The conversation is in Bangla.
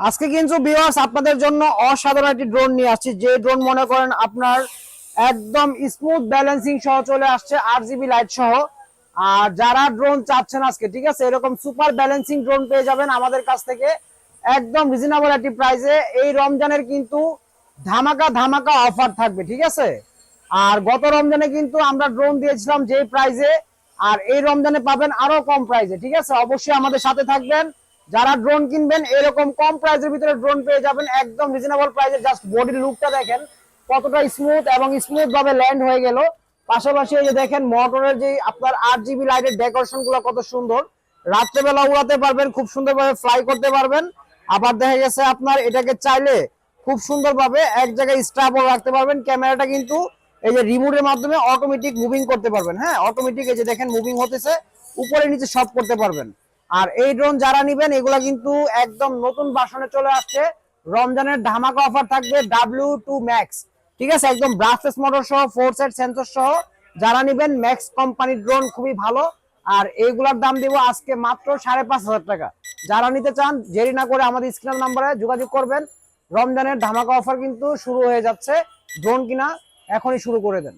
আজকে কিন্তু ভিউয়ার্স আপনাদের জন্য অসাধারণ একটি ড্রোন নিয়ে আসছি, যে ড্রোন মনে করেন আপনার একদম স্মুথ ব্যালেন্সিং সহ চলে আসছে, 8 GB লাইট সহ। আর যারা ড্রোন চাচ্ছেন আজকে, ঠিক আছে, এরকম সুপার ব্যালেন্সিং ড্রোন পেয়ে যাবেন আমাদের কাছ থেকে একদম রিজনেবল একটি প্রাইসে। এই রমজানের কিন্তু ধামাকা ধামাকা অফার থাকবে, ঠিক আছে। আর গত রমজানে কিন্তু আমরা ড্রোন দিয়েছিলাম যেই প্রাইসে, আর এই রমজানে পাবেন আরো কম প্রাইসে, ঠিক আছে। অবশ্যই আমাদের সাথে থাকবেন। যারা ড্রোন কিনবেন এরকম কম প্রাইসের ভিতরে ড্রোন পেয়ে যাবেন একদম রিজনেবল প্রাইসে। জাস্ট বডির লুকটা দেখেন কতটা স্মুথ এবং স্মুথ ভাবে ল্যান্ড হয়ে গেল। পাশাপাশি এই যে দেখেন মোটরের যে আপনার 8 GB লাইটের ডেকোরেশন গুলো কত সুন্দর। রাত্রেবেলা উড়াতে পারবেন, খুব সুন্দরভাবে ফ্লাই করতে পারবেন। আবার দেখা গেছে আপনার এটাকে চাইলে খুব সুন্দরভাবে এক জায়গায় স্ট্যাবল রাখতে পারবেন। ক্যামেরাটা কিন্তু এই যে রিমোটের মাধ্যমে অটোমেটিক মুভিং করতে পারবেন। হ্যাঁ, অটোমেটিক এই যে দেখেন মুভিং হতেছে, উপরে নিচে সব করতে পারবেন। আর এই ড্রোন যারা নিবেন এগুলা কিন্তু একদম নতুন ভার্সনে চলে আসছে। রমজানের ধামাকা অফার থাকবে W2 ম্যাক্স, ঠিক আছে, একদম ব্রাশলেস মোটর সহ 4 সেট সেন্সর সহ। যারা নিবেন ম্যাক্স কোম্পানির ড্রোন খুবই ভালো। আর এইগুলার দাম দিব আজকে মাত্র 5,500 টাকা। যারা নিতে চান দেরি না করে আমাদের স্ক্রিনের নাম্বারে যোগাযোগ করবেন। রমজানের ধামাকা অফার কিন্তু শুরু হয়ে যাচ্ছে, ড্রোন কিনা এখনই শুরু করে দেন।